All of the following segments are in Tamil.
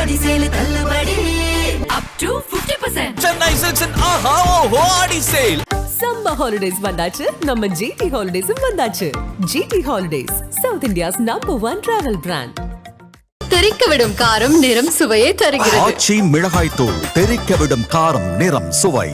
ஆடி சேல் தள்ளுபடி up to 50%. Chennai Silks and Aha Oho Adi Sale. Summer holidays வந்தாச்சு, நம்ம GT Holidays வந்தாச்சு. GT Holidays, South India's #1 travel brand. தெறிக்கவிடும் காரம் நிறம் சுவையை தருகிறது. ஆச்சி மிளகாய் தூள் தெறிக்கவிடும் காரம் நிறம் சுவை.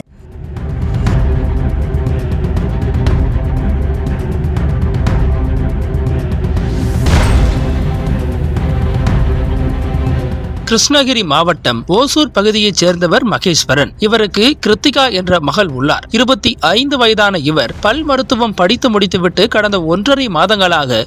கிருஷ்ணகிரி மாவட்டம் ஓசூர் பகுதியைச் சேர்ந்தவர் மகேஸ்வரன். இவருக்கு கிருத்திகா என்ற மகள் உள்ளார். 25 வயதான இவர் பல் மருத்துவம் படித்து முடித்துவிட்டு கடந்த 1.5 மாதங்களாக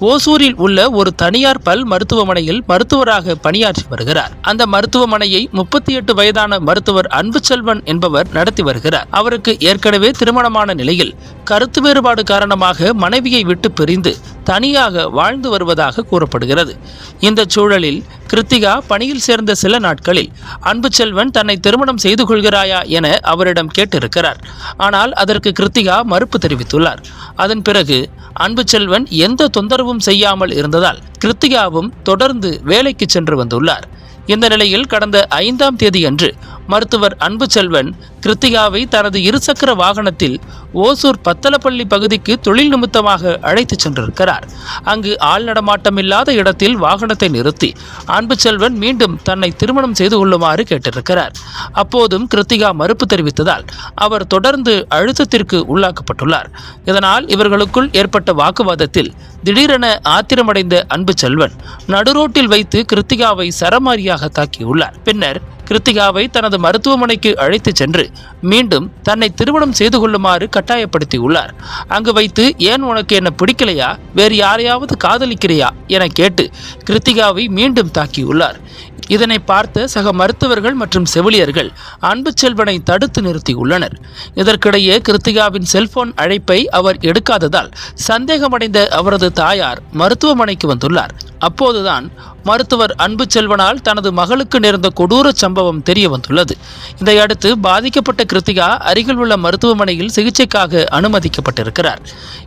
ஓசூரில் உள்ள ஒரு தனியார் பல் மருத்துவமனையில் மருத்துவராக பணியாற்றி வருகிறார். அந்த மருத்துவமனையை 38 வயதான மருத்துவர் அன்புச்செல்வன் என்பவர் நடத்தி வருகிறார். அவருக்கு ஏற்கனவே திருமணமான நிலையில் கருத்து வேறுபாடு காரணமாக மனைவியை விட்டு பிரிந்து தனியாக வாழ்ந்து வருவதாக கூறப்படுகிறது. இந்த சூழலில் கிருத்திகா பணியில் சேர்ந்த சில நாட்களில் அன்புச்செல்வன் தன்னை திருமணம் செய்து கொள்கிறாயா என அவரிடம் கேட்டிருக்கிறார். ஆனால் அதற்கு கிருத்திகா மறுப்பு தெரிவித்துள்ளார். அதன் பிறகு அன்புச்செல்வன் எந்த தொந்தரவும் செய்யாமல் இருந்ததால் கிருத்திகாவும் தொடர்ந்து வேலைக்கு சென்று வந்துள்ளார். இந்த நிலையில் கடந்த 5ஆம் தேதி அன்று மருத்துவர் அன்புச்செல்வன் கிருத்திகாவை தனது இருசக்கர வாகனத்தில் ஓசூர் பத்தலப்பள்ளி பகுதிக்கு தொழில் நிமித்தமாக அழைத்துச் சென்றிருக்கிறார். அங்கு ஆள் நடமாட்டமில்லாத இடத்தில் வாகனத்தை நிறுத்தி அன்புச்செல்வன் மீண்டும் தன்னை திருமணம் செய்து கொள்ளுமாறு கேட்டிருக்கிறார். அப்போதும் கிருத்திகா மறுப்பு தெரிவித்ததால் அவர் தொடர்ந்து அழுத்தத்திற்கு உள்ளாக்கப்பட்டுள்ளார். இதனால் இவர்களுக்குள் ஏற்பட்ட வாக்குவாதத்தில் திடீரென ஆத்திரமடைந்த அன்புச்செல்வன் நடுரோட்டில் வைத்து கிருத்திகாவை சரமாரியாக தாக்கியுள்ளார். பின்னர் கிருத்திகாவை தனது மருத்துவமனைக்கு அழைத்துச் சென்று மீண்டும் தன்னை திருமணம் செய்து கொள்ளுமாறு கட்டாயப்படுத்தியுள்ளார். அங்கு வைத்து ஏன் உனக்கு என்ன பிடிக்கலையா, வேறு யாரையாவது காதலிக்கிறையா என கேட்டு கிருத்திகாவை மீண்டும் தாக்கியுள்ளார். இதனை பார்த்த சக மருத்துவர்கள் மற்றும் செவிலியர்கள் அன்புச்செல்வனை தடுத்து நிறுத்தியுள்ளனர். இதற்கிடையே கிருத்திகாவின் செல்போன் அழைப்பை அவர் எடுக்காததால் சந்தேகமடைந்த அவரது தாயார் மருத்துவமனைக்கு வந்துள்ளார். அப்போதுதான் மருத்துவர் அன்புச்செல்வனால் தனது மகளுக்கு நேர்ந்த கொடூர சம்பவம் தெரிய வந்துள்ளது. இதையடுத்து பாதிக்கப்பட்ட கிருத்திகா அருகில் உள்ள மருத்துவமனையில் சிகிச்சைக்காக அனுமதிக்கப்பட்டிருக்கிறார்.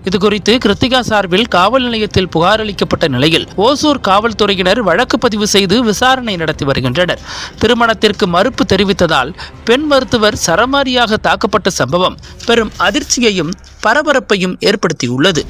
இதுகுறித்து கிருத்திகா சார்பில் காவல் நிலையத்தில் புகார் அளிக்கப்பட்ட நிலையில் ஓசூர் காவல்துறையினர் வழக்கு பதிவு செய்து விசாரணை நடத்தி வருகின்றனர். திருமணத்திற்கு மறுப்பு தெரிவித்ததால் பெண் மருத்துவர் சரமாரியாக தாக்கப்பட்ட சம்பவம் பெரும் அதிர்ச்சியையும் பரபரப்பையும் ஏற்படுத்தியுள்ளது.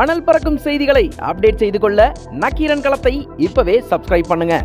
அனல் பறக்கும் செய்திகளை அப்டேட் செய்து கொள்ள நக்கீரன் களத்தை இப்பவே சப்ஸ்கிரைப் பண்ணுங்க.